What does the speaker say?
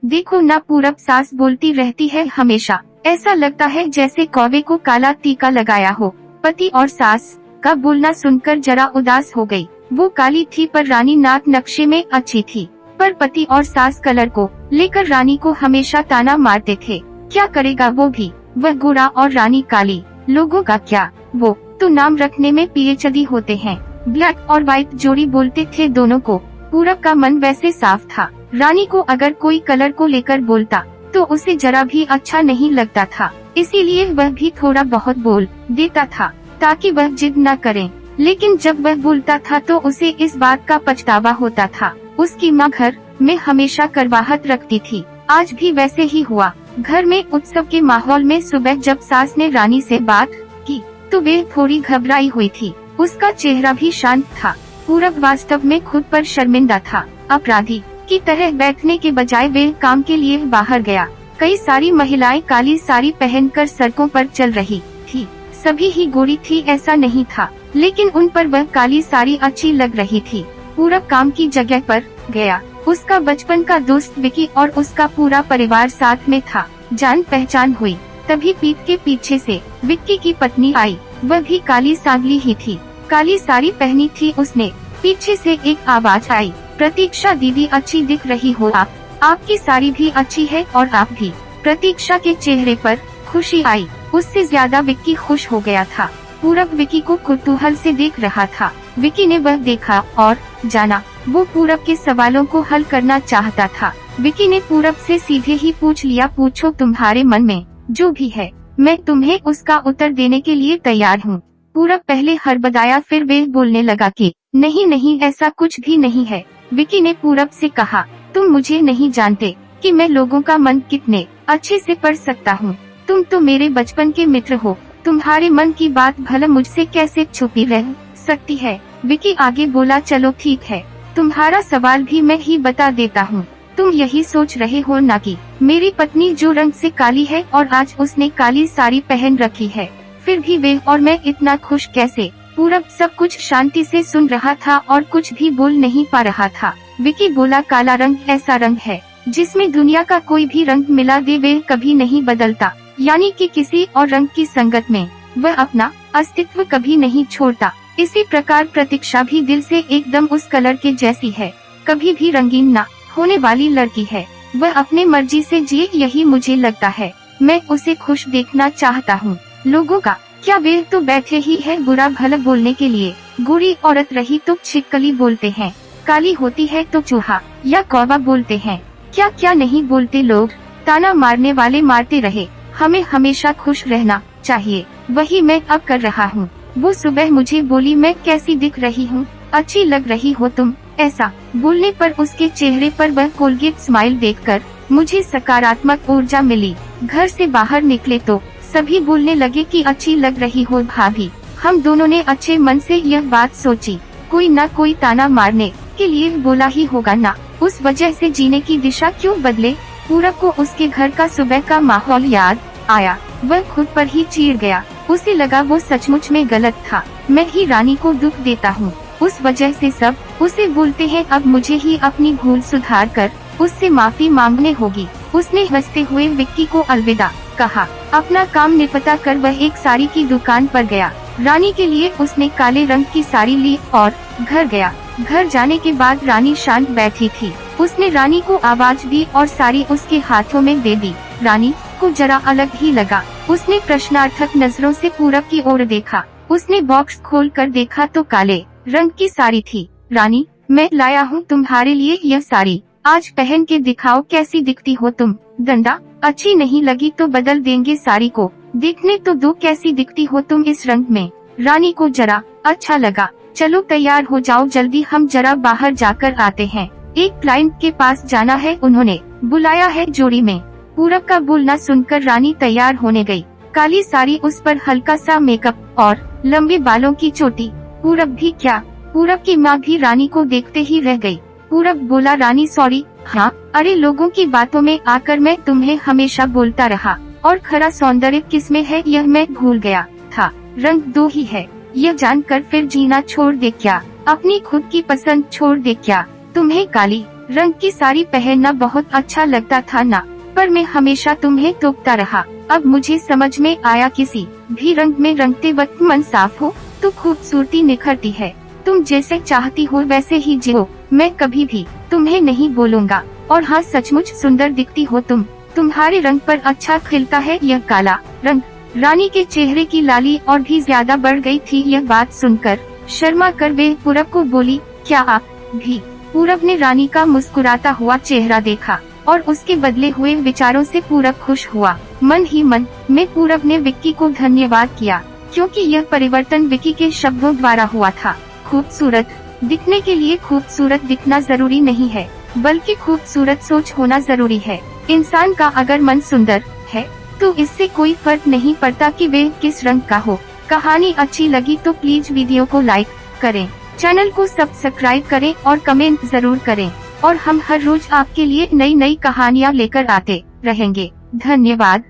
देखो ना पूरब, सास बोलती रहती है हमेशा, ऐसा लगता है जैसे कौवे को काला टीका लगाया हो। पति और सास का बोलना सुनकर जरा उदास हो गई। वो काली थी पर रानी नाक नक्शे में अच्छी थी, पर पति और सास कलर को लेकर रानी को हमेशा ताना मारते थे। क्या करेगा वो भी, वह गोरा और रानी काली, लोगों का क्या, वो तो नाम रखने में पीएचडी होते हैं। ब्लैक और व्हाइट जोड़ी बोलते थे दोनों को। पूरब का मन वैसे साफ था, रानी को अगर कोई कलर को लेकर बोलता तो उसे जरा भी अच्छा नहीं लगता था, इसीलिए वह भी थोड़ा बहुत बोल देता था ताकि वह जिद न करे। लेकिन जब वह बोलता था तो उसे इस बात का पछतावा होता था। उसकी माँ घर में हमेशा करवाहट रखती थी, आज भी वैसे ही हुआ। घर में उत्सव के माहौल में सुबह जब सास ने रानी से बात की तो वे थोड़ी घबराई हुई थी। उसका चेहरा भी शांत था। पूरब वास्तव में खुद पर शर्मिंदा था। अपराधी की तरह बैठने के बजाय वे काम के लिए बाहर गया। कई सारी महिलाएं काली साड़ी पहनकर सड़कों पर चल रही थी। सभी ही गोरी थी ऐसा नहीं था, लेकिन उन पर वह काली साड़ी अच्छी लग रही थी। पूरब काम की जगह पर गया। उसका बचपन का दोस्त विकी और उसका पूरा परिवार साथ में था। जान पहचान हुई तभी पीठ के पीछे से विक्की की पत्नी आई। वह भी काली सांवली ही थी, काली साड़ी पहनी थी उसने। पीछे से एक आवाज आई, प्रतीक्षा दीदी अच्छी दिख रही हो आप, आपकी साड़ी भी अच्छी है और आप भी। प्रतीक्षा के चेहरे पर खुशी आई, उससे ज्यादा विक्की खुश हो गया था। पूरब विक्की को कुतूहल से देख रहा था। विक्की ने वह देखा और जाना। वो पूरब के सवालों को हल करना चाहता था। विक्की ने पूरब से सीधे ही पूछ लिया, पूछो तुम्हारे मन में जो भी है, मैं तुम्हें उसका उत्तर देने के लिए तैयार हूँ। पूरब पहले हड़बड़ाया, फिर वे बोलने लगा कि नहीं नहीं, ऐसा कुछ भी नहीं है। विक्की ने पूरब से कहा, तुम मुझे नहीं जानते कि मैं लोगों का मन कितने अच्छे से पढ़ सकता हूँ। तुम तो मेरे बचपन के मित्र हो, तुम्हारे मन की बात भला मुझसे कैसे छुपी रह सकती है। विक्की आगे बोला, चलो ठीक है, तुम्हारा सवाल भी मैं ही बता देता हूँ। तुम यही सोच रहे हो ना कि मेरी पत्नी जो रंग से काली है और आज उसने काली साड़ी पहन रखी है, फिर भी वे और मैं इतना खुश कैसे। पूरब सब कुछ शांति से सुन रहा था और कुछ भी बोल नहीं पा रहा था। विक्की बोला, काला रंग ऐसा रंग है जिसमें दुनिया का कोई भी रंग मिला दे वे कभी नहीं बदलता, यानी कि किसी और रंग की संगत में वह अपना अस्तित्व कभी नहीं छोड़ता। इसी प्रकार प्रतीक्षा भी दिल से एकदम उस कलर के जैसी है, कभी भी रंगीन न होने वाली लड़की है। वह अपने मर्जी से जिए, यही मुझे लगता है। मैं उसे खुश देखना चाहता हूँ। लोगों का क्या, वे तो बैठे ही है बुरा भला बोलने के लिए। गोरी औरत रही तो छिपकली बोलते हैं, काली होती है तो चूहा या कौवा बोलते हैं। क्या क्या नहीं बोलते लोग। ताना मारने वाले मारते रहे, हमें हमेशा खुश रहना चाहिए, वही मैं अब कर रहा हूँ। वो सुबह मुझे बोली, मैं कैसी दिख रही हूँ, अच्छी लग रही हो तुम। ऐसा बोलने पर उसके चेहरे पर वह कोलगेट स्माइल देखकर मुझे सकारात्मक ऊर्जा मिली। घर से बाहर निकले तो सभी बोलने लगे कि अच्छी लग रही हो भाभी। हम दोनों ने अच्छे मन से यह बात सोची, कोई न कोई ताना मारने के लिए बोला ही होगा ना, उस वजह से जीने की दिशा क्यों बदले। पूरब को उसके घर का सुबह का माहौल याद आया। वह खुद पर ही चीड़ गया। उसे लगा वो सचमुच में गलत था। मैं ही रानी को दुख देता हूँ, उस वजह से सब उसे बोलते हैं। अब मुझे ही अपनी भूल सुधार कर उससे माफी मांगने होगी। उसने हंसते हुए विक्की को अलविदा कहा। अपना काम निपटा कर वह एक साड़ी की दुकान पर गया। रानी के लिए उसने काले रंग की साड़ी ली और घर गया। घर जाने के बाद रानी शांत बैठी थी। उसने रानी को आवाज दी और साड़ी उसके हाथों में दे दी। रानी को जरा अलग ही लगा। उसने प्रश्नार्थक नजरों से पूरब की ओर देखा। उसने बॉक्स खोल कर देखा तो काले रंग की साड़ी थी। रानी, मैं लाया हूँ तुम्हारे लिए यह साड़ी, आज पहन के दिखाओ कैसी दिखती हो तुम। डंडा, अच्छी नहीं लगी तो बदल देंगे साड़ी को, देखने तो दो कैसी दिखती हो तुम इस रंग में। रानी को जरा अच्छा लगा। चलो तैयार हो जाओ, जल्दी हम जरा बाहर जाकर आते हैं, एक क्लाइंट के पास जाना है, उन्होंने बुलाया है जोड़ी में। पूरब का बोलना सुनकर रानी तैयार होने गई। काली साड़ी, उस पर हल्का सा मेकअप और लंबे बालों की चोटी। पूरब भी क्या, पूरब की माँ भी रानी को देखते ही रह गई। पूरब बोला, रानी सॉरी। हाँ, अरे लोगों की बातों में आकर मैं तुम्हें हमेशा बोलता रहा, और खरा सौंदर्य किसमें है यह मैं भूल गया था। रंग दो ही है, यह जानकर फिर जीना छोड़ दे क्या, अपनी खुद की पसंद छोड़ दे क्या। तुम्हें काली रंग की साड़ी पहनना बहुत अच्छा लगता था ना, पर मैं हमेशा तुम्हें टोकता रहा। अब मुझे समझ में आया किसी भी रंग में रंगते वक्त मन साफ हो तो खूबसूरती निखरती है। तुम जैसे चाहती हो वैसे ही जियो, मैं कभी भी तुम्हें नहीं बोलूँगा। और हाँ, सचमुच सुंदर दिखती हो तुम, तुम्हारे रंग पर अच्छा खिलता है यह काला रंग। रानी के चेहरे की लाली और भी ज्यादा बढ़ गई थी। यह बात सुनकर शर्मा कर वे पूरब को बोली, क्या आप भी? पूरब ने रानी का मुस्कुराता हुआ चेहरा देखा और उसके बदले हुए विचारों से पूरब खुश हुआ। मन ही मन में पूरब ने विक्की को धन्यवाद किया, क्योंकि यह परिवर्तन विक्की के शब्दों द्वारा हुआ था। खूबसूरत दिखने के लिए खूबसूरत दिखना जरूरी नहीं है, बल्कि खूबसूरत सोच होना जरूरी है। इंसान का अगर मन सुंदर है तो इससे कोई फर्क नहीं पड़ता कि वे किस रंग का हो। कहानी अच्छी लगी तो प्लीज वीडियो को लाइक करें, चैनल को सब्सक्राइब करें और कमेंट जरूर करें। और हम हर रोज आपके लिए नई नई कहानियाँ लेकर आते रहेंगे। धन्यवाद।